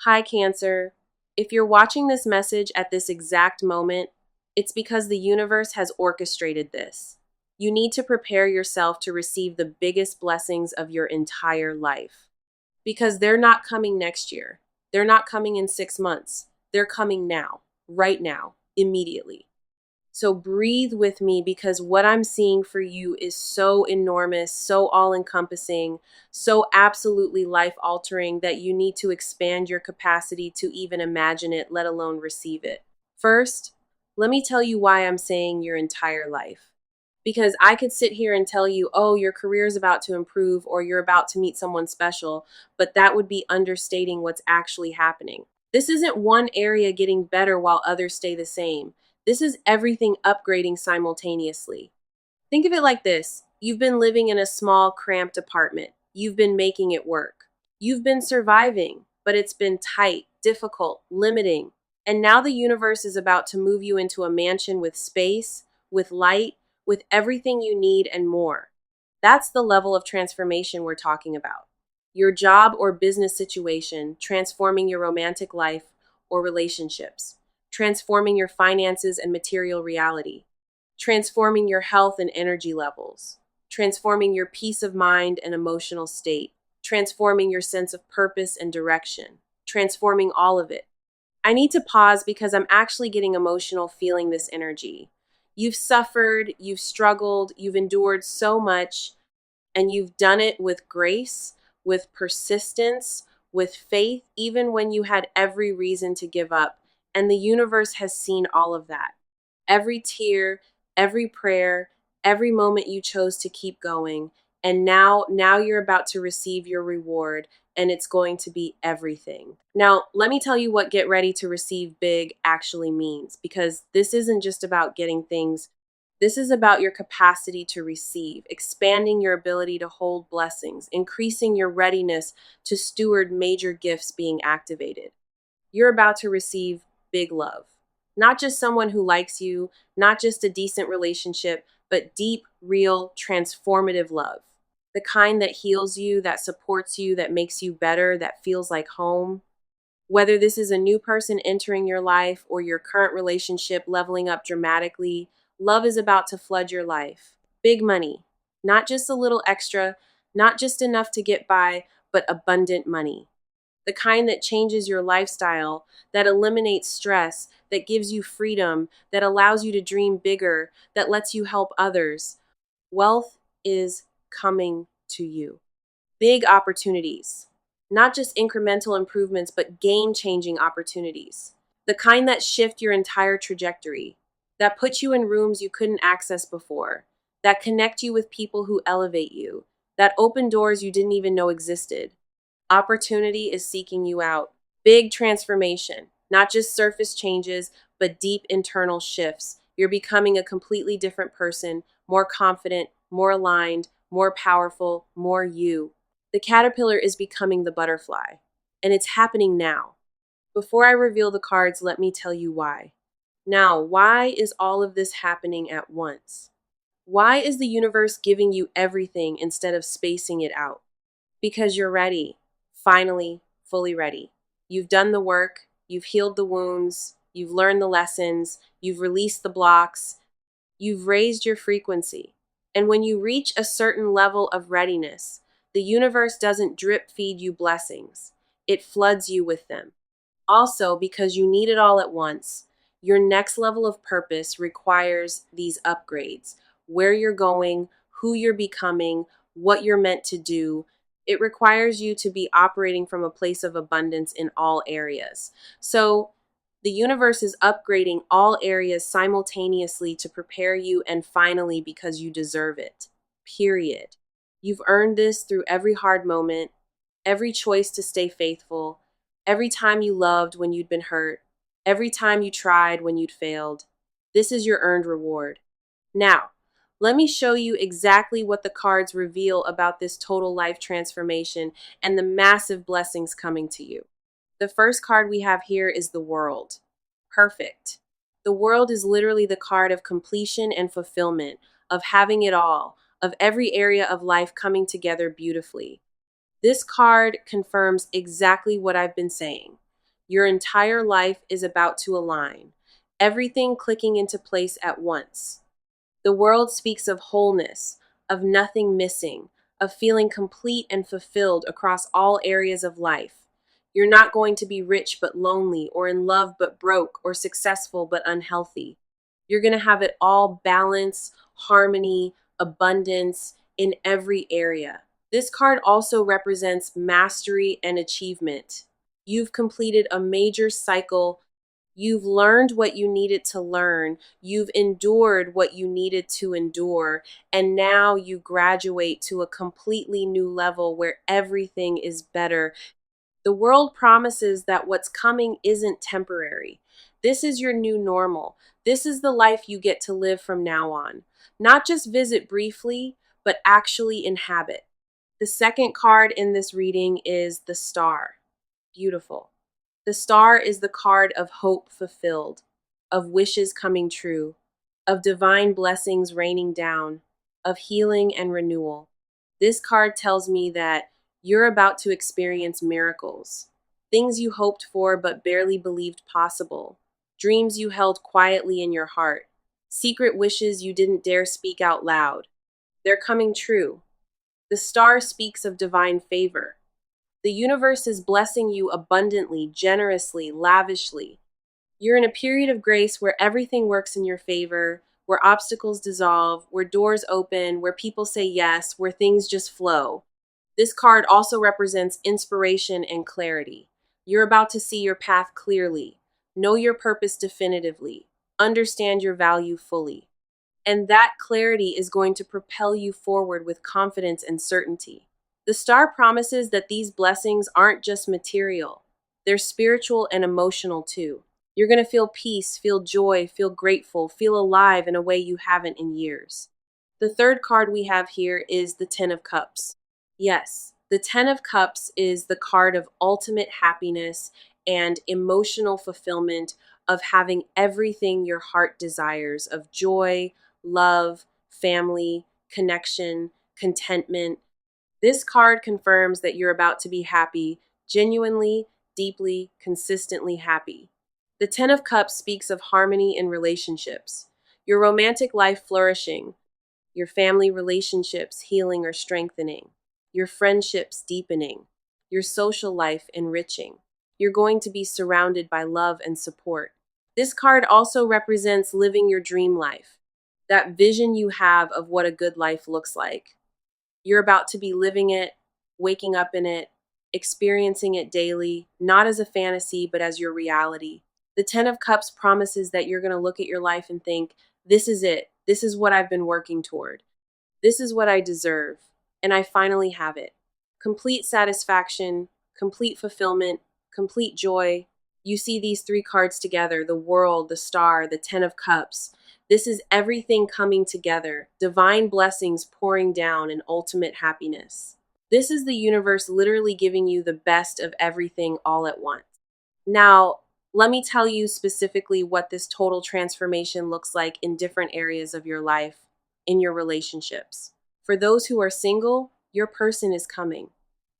Hi, Cancer. If you're watching this message at this exact moment, it's because the universe has orchestrated this. You need to prepare yourself to receive the biggest blessings of your entire life. Because they're not coming next year. They're not coming in 6 months. They're coming now, right now, immediately. So breathe with me because what I'm seeing for you is so enormous, so all encompassing, so absolutely life altering that you need to expand your capacity to even imagine it, let alone receive it. First, let me tell you why I'm saying your entire life. Because I could sit here and tell you, oh, your career is about to improve or you're about to meet someone special, but that would be understating what's actually happening. This isn't one area getting better while others stay the same. This is everything upgrading simultaneously. Think of it like this. You've been living in a small, cramped apartment. You've been making it work. You've been surviving, but it's been tight, difficult, limiting. And now the universe is about to move you into a mansion with space, with light, with everything you need and more. That's the level of transformation we're talking about. Your job or business situation, transforming your romantic life or relationships, transforming your finances and material reality, transforming your health and energy levels, transforming your peace of mind and emotional state, transforming your sense of purpose and direction, transforming all of it. I need to pause because I'm actually getting emotional feeling this energy. You've suffered, you've struggled, you've endured so much, and you've done it with grace, with persistence, with faith, even when you had every reason to give up. And the universe has seen all of that. Every tear, every prayer, every moment you chose to keep going. And now you're about to receive your reward, and it's going to be everything. Now, let me tell you what get ready to receive big actually means, because this isn't just about getting things. This is about your capacity to receive, expanding your ability to hold blessings, increasing your readiness to steward major gifts being activated. You're about to receive big love. Not just someone who likes you, not just a decent relationship, but deep, real, transformative love. The kind that heals you, that supports you, that makes you better, that feels like home. Whether this is a new person entering your life or your current relationship leveling up dramatically, love is about to flood your life. Big money, not just a little extra, not just enough to get by, but abundant money. The kind that changes your lifestyle, that eliminates stress, that gives you freedom, that allows you to dream bigger, that lets you help others. Wealth is coming to you. Big opportunities, not just incremental improvements, but game-changing opportunities. The kind that shift your entire trajectory, that put you in rooms you couldn't access before, that connect you with people who elevate you, that open doors you didn't even know existed. Opportunity is seeking you out. Big transformation, not just surface changes, but deep internal shifts. You're becoming a completely different person, more confident, more aligned, more powerful, more you. The caterpillar is becoming the butterfly, and it's happening now. Before I reveal the cards, let me tell you why. Now, why is all of this happening at once? Why is the universe giving you everything instead of spacing it out? Because you're ready. Finally, fully ready. You've done the work, you've healed the wounds, you've learned the lessons, you've released the blocks, you've raised your frequency. And when you reach a certain level of readiness, the universe doesn't drip feed you blessings, it floods you with them. Also, because you need it all at once, your next level of purpose requires these upgrades: where you're going, who you're becoming, what you're meant to do. It requires you to be operating from a place of abundance in all areas. So the universe is upgrading all areas simultaneously to prepare you, and finally because you deserve it. Period. You've earned this through every hard moment, every choice to stay faithful, every time you loved when you'd been hurt, every time you tried when you'd failed. This is your earned reward. Now, let me show you exactly what the cards reveal about this total life transformation and the massive blessings coming to you. The first card we have here is the World. Perfect. The World is literally the card of completion and fulfillment, of having it all, of every area of life coming together beautifully. This card confirms exactly what I've been saying. Your entire life is about to align, everything clicking into place at once. The world speaks of wholeness, of nothing missing, of feeling complete and fulfilled across all areas of life. You're not going to be rich but lonely, or in love but broke, or successful but unhealthy. You're going to have it all: balance, harmony, abundance in every area. This card also represents mastery and achievement. You've completed a major cycle. You've learned what you needed to learn. You've endured what you needed to endure. And now you graduate to a completely new level where everything is better. The world promises that what's coming isn't temporary. This is your new normal. This is the life you get to live from now on. Not just visit briefly, but actually inhabit. The second card in this reading is the Star. Beautiful. The Star is the card of hope fulfilled, of wishes coming true, of divine blessings raining down, of healing and renewal. This card tells me that you're about to experience miracles, things you hoped for but barely believed possible, dreams you held quietly in your heart, secret wishes you didn't dare speak out loud. They're coming true. The Star speaks of divine favor. The universe is blessing you abundantly, generously, lavishly. You're in a period of grace where everything works in your favor, where obstacles dissolve, where doors open, where people say yes, where things just flow. This card also represents inspiration and clarity. You're about to see your path clearly, know your purpose definitively, understand your value fully. And that clarity is going to propel you forward with confidence and certainty. The Star promises that these blessings aren't just material, they're spiritual and emotional too. You're going to feel peace, feel joy, feel grateful, feel alive in a way you haven't in years. The third card we have here is the Ten of Cups. Yes, the Ten of Cups is the card of ultimate happiness and emotional fulfillment, of having everything your heart desires, of joy, love, family, connection, contentment. This card confirms that you're about to be happy, genuinely, deeply, consistently happy. The Ten of Cups speaks of harmony in relationships, your romantic life flourishing, your family relationships healing or strengthening, your friendships deepening, your social life enriching. You're going to be surrounded by love and support. This card also represents living your dream life, that vision you have of what a good life looks like. You're about to be living it, waking up in it, experiencing it daily, not as a fantasy, but as your reality. The Ten of Cups promises that you're going to look at your life and think, this is it. This is what I've been working toward. This is what I deserve. And I finally have it. Complete satisfaction, complete fulfillment, complete joy. You see these three cards together: the World, the Star, the Ten of Cups. This is everything coming together, divine blessings pouring down, and ultimate happiness. This is the universe literally giving you the best of everything all at once. Now, let me tell you specifically what this total transformation looks like in different areas of your life, in your relationships. For those who are single, your person is coming.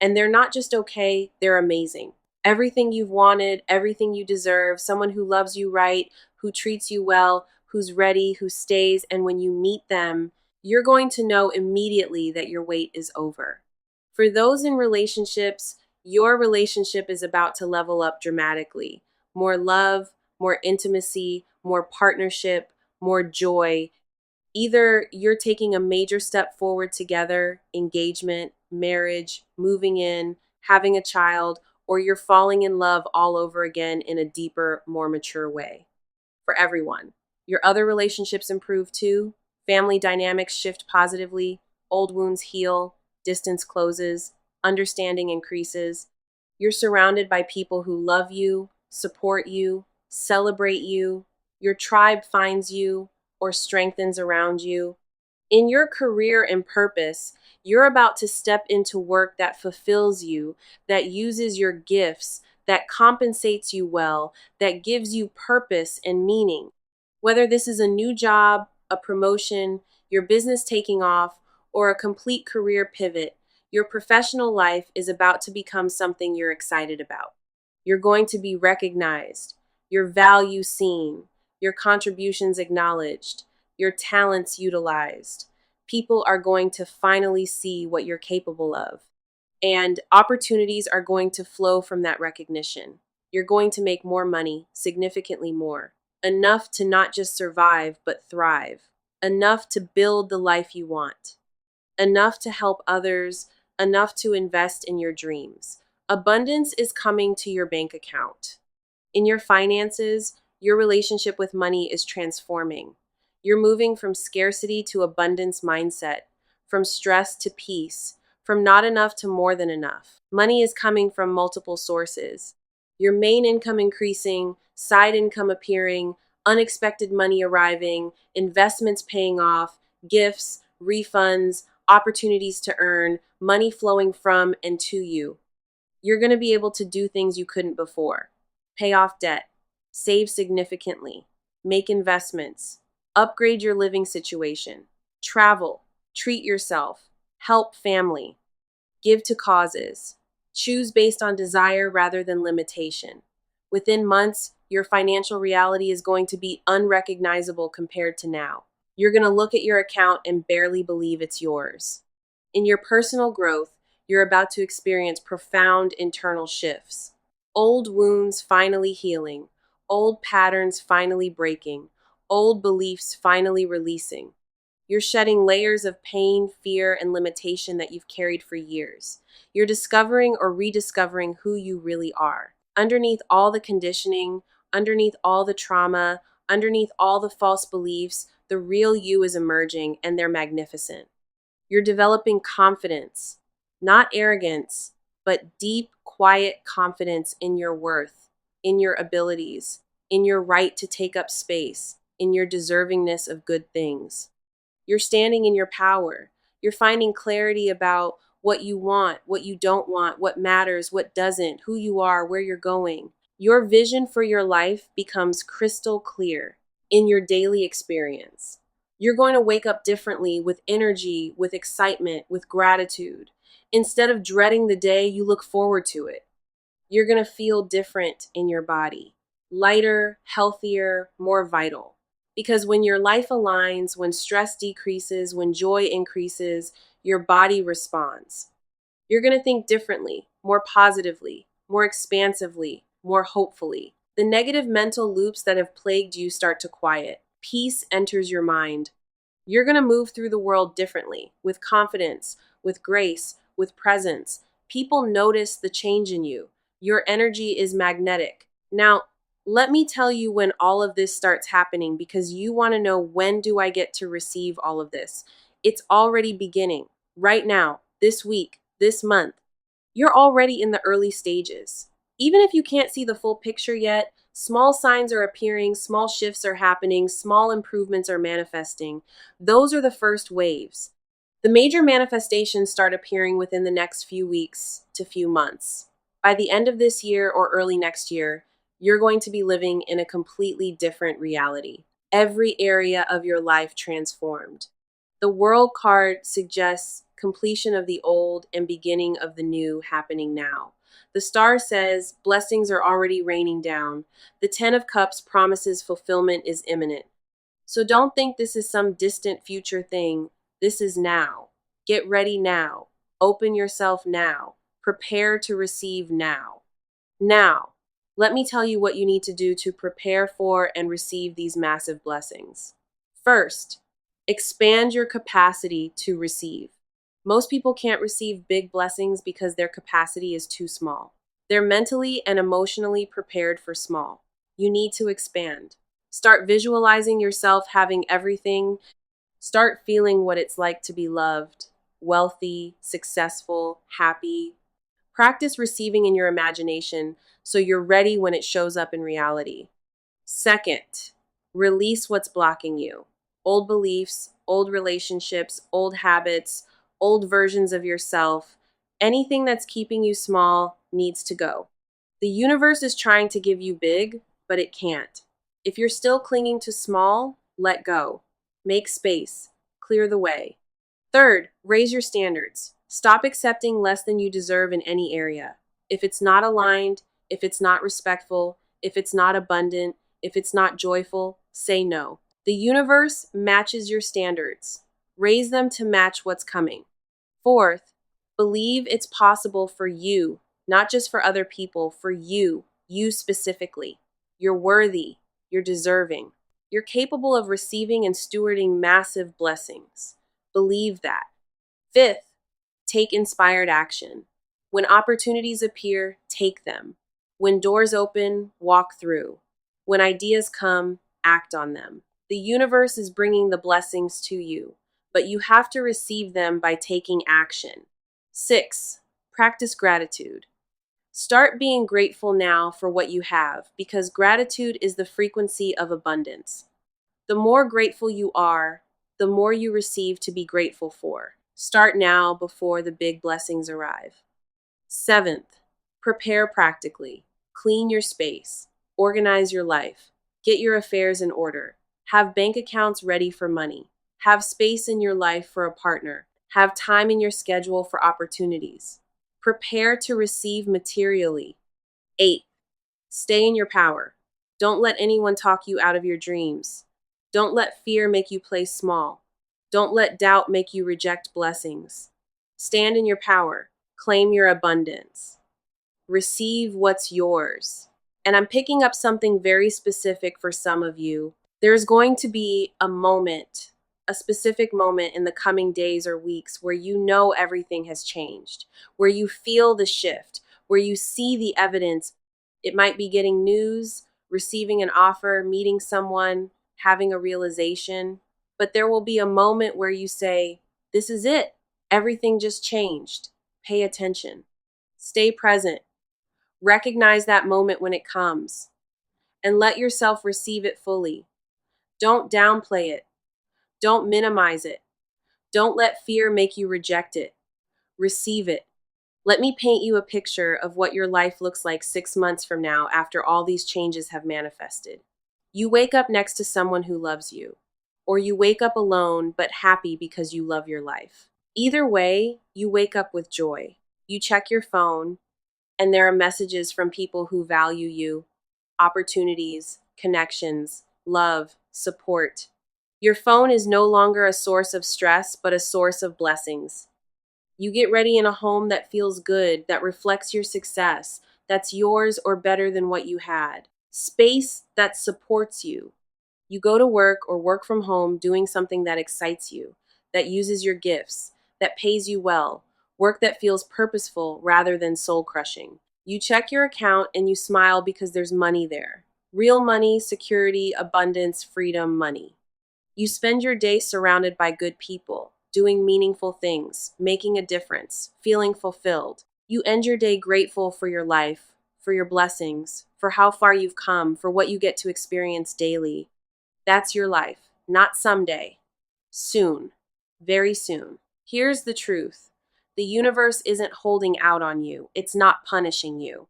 And they're not just okay, they're amazing. Everything you've wanted, everything you deserve, someone who loves you right, who treats you well, who's ready, who stays, and when you meet them, you're going to know immediately that your wait is over. For those in relationships, your relationship is about to level up dramatically. More love, more intimacy, more partnership, more joy. Either you're taking a major step forward together: engagement, marriage, moving in, having a child, or you're falling in love all over again in a deeper, more mature way. For everyone, your other relationships improve too. Family dynamics shift positively, old wounds heal, distance closes, understanding increases. You're surrounded by people who love you, support you, celebrate you. Your tribe finds you or strengthens around you. In your career and purpose, you're about to step into work that fulfills you, that uses your gifts, that compensates you well, that gives you purpose and meaning. Whether this is a new job, a promotion, your business taking off, or a complete career pivot, your professional life is about to become something you're excited about. You're going to be recognized, your value seen, your contributions acknowledged, your talents utilized. People are going to finally see what you're capable of, and opportunities are going to flow from that recognition. You're going to make more money, significantly more, enough to not just survive, but thrive, enough to build the life you want, enough to help others, enough to invest in your dreams. Abundance is coming to your bank account. In your finances, your relationship with money is transforming. You're moving from scarcity to abundance mindset, from stress to peace, from not enough to more than enough. Money is coming from multiple sources. Your main income increasing, side income appearing, unexpected money arriving, investments paying off, gifts, refunds, opportunities to earn, money flowing from and to you. You're going to be able to do things you couldn't before. Pay off debt, save significantly, make investments, upgrade your living situation, travel, treat yourself, help family, give to causes, choose based on desire rather than limitation. Within months, your financial reality is going to be unrecognizable compared to now. You're going to look at your account and barely believe it's yours. In your personal growth, you're about to experience profound internal shifts. Old wounds finally healing, old patterns finally breaking, old beliefs finally releasing. You're shedding layers of pain, fear, and limitation that you've carried for years. You're discovering or rediscovering who you really are. Underneath all the conditioning, underneath all the trauma, underneath all the false beliefs, the real you is emerging, and they're magnificent. You're developing confidence, not arrogance, but deep, quiet confidence in your worth, in your abilities, in your right to take up space, in your deservingness of good things. You're standing in your power. You're finding clarity about what you want, what you don't want, what matters, what doesn't, who you are, where you're going. Your vision for your life becomes crystal clear in your daily experience. You're going to wake up differently with energy, with excitement, with gratitude. Instead of dreading the day, you look forward to it. You're going to feel different in your body, lighter, healthier, more vital. Because when your life aligns, when stress decreases, when joy increases, your body responds. You're going to think differently, more positively, more expansively, more hopefully. The negative mental loops that have plagued you start to quiet. Peace enters your mind. You're going to move through the world differently, with confidence, with grace, with presence. People notice the change in you. Your energy is magnetic. Now, let me tell you when all of this starts happening, because you want to know, when do I get to receive all of this? It's already beginning. Right now, this week, this month. You're already in the early stages. Even if you can't see the full picture yet, small signs are appearing, small shifts are happening, small improvements are manifesting. Those are the first waves. The major manifestations start appearing within the next few weeks to few months. By the end of this year or early next year, you're going to be living in a completely different reality. Every area of your life transformed. The world card suggests completion of the old and beginning of the new happening now. The star says blessings are already raining down. The 10 of Cups promises fulfillment is imminent. So don't think this is some distant future thing. This is now. Get ready now. Open yourself now. Prepare to receive now. Now, let me tell you what you need to do to prepare for and receive these massive blessings. First, expand your capacity to receive. Most people can't receive big blessings because their capacity is too small. They're mentally and emotionally prepared for small. You need to expand. Start visualizing yourself having everything. Start feeling what it's like to be loved, wealthy, successful, happy. Practice receiving in your imagination so you're ready when it shows up in reality. Second, release what's blocking you. Old beliefs, old relationships, old habits, old versions of yourself. Anything that's keeping you small needs to go. The universe is trying to give you big, but it can't. If you're still clinging to small, let go. Make space. Clear the way. Third, raise your standards. Stop accepting less than you deserve in any area. If it's not aligned, If it's not respectful, if it's not abundant, if it's not joyful, say no. The universe matches your standards. Raise them to match what's coming. Fourth, believe it's possible for you, not just for other people, for you specifically. You're worthy, you're deserving. You're capable of receiving and stewarding massive blessings. Believe that. Fifth, take inspired action. When opportunities appear, take them. When doors open, walk through. When ideas come, act on them. The universe is bringing the blessings to you, but you have to receive them by taking action. 6. Practice gratitude. Start being grateful now for what you have, because gratitude is the frequency of abundance. The more grateful you are, the more you receive to be grateful for. Start now before the big blessings arrive. 7th, prepare practically. Clean your space. Organize your life. Get your affairs in order. Have bank accounts ready for money. Have space in your life for a partner. Have time in your schedule for opportunities. Prepare to receive materially. 8. Stay in your power. Don't let anyone talk you out of your dreams. Don't let fear make you play small. Don't let doubt make you reject blessings. Stand in your power. Claim your abundance. Receive what's yours. And I'm picking up something very specific for some of you. There's going to be a moment, a specific moment in the coming days or weeks where you know everything has changed, where you feel the shift, where you see the evidence. It might be getting news, receiving an offer, meeting someone, having a realization. But there will be a moment where you say, "This is it. Everything just changed." Pay attention. Stay present. Recognize that moment when it comes and let yourself receive it fully. Don't downplay it. Don't minimize it. Don't let fear make you reject it. Receive it. Let me paint you a picture of what your life looks like 6 months from now after all these changes have manifested. You wake up next to someone who loves you, or you wake up alone but happy because you love your life. Either way, you wake up with joy. You check your phone, and there are messages from people who value you, opportunities, connections, love, support. Your phone is no longer a source of stress, but a source of blessings. You get ready in a home that feels good, that reflects your success, that's yours or better than what you had. Space that supports you. You go to work or work from home doing something that excites you, that uses your gifts, that pays you well, work that feels purposeful rather than soul crushing. You check your account and you smile because there's money there. Real money, security, abundance, freedom, money. You spend your day surrounded by good people, doing meaningful things, making a difference, feeling fulfilled. You end your day grateful for your life, for your blessings, for how far you've come, for what you get to experience daily. That's your life, not someday. Soon. Very soon. Here's the truth. The universe isn't holding out on you. It's not punishing you.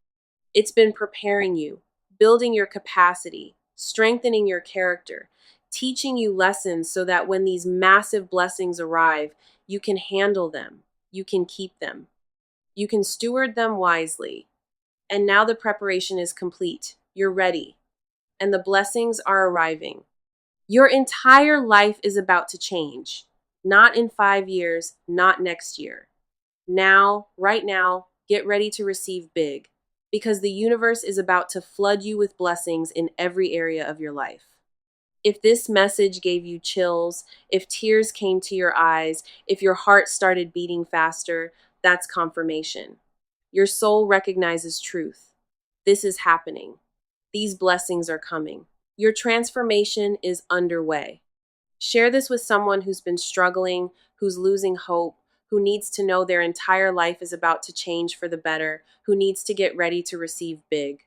It's been preparing you, building your capacity, strengthening your character, teaching you lessons so that when these massive blessings arrive, you can handle them, you can keep them, you can steward them wisely. And now the preparation is complete. You're ready, and the blessings are arriving. Your entire life is about to change. Not in 5 years, not next year. Now, right now, get ready to receive big, because the universe is about to flood you with blessings in every area of your life. If this message gave you chills, if tears came to your eyes, if your heart started beating faster, that's confirmation. Your soul recognizes truth. This is happening. These blessings are coming. Your transformation is underway. Share this with someone who's been struggling, who's losing hope, who needs to know their entire life is about to change for the better, who needs to get ready to receive big.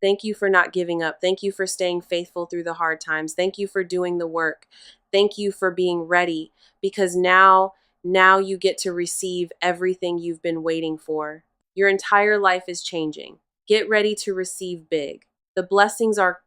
Thank you for not giving up. Thank you for staying faithful through the hard times. Thank you for doing the work. Thank you for being ready, because now you get to receive everything you've been waiting for. Your entire life is changing. Get ready to receive big. The blessings are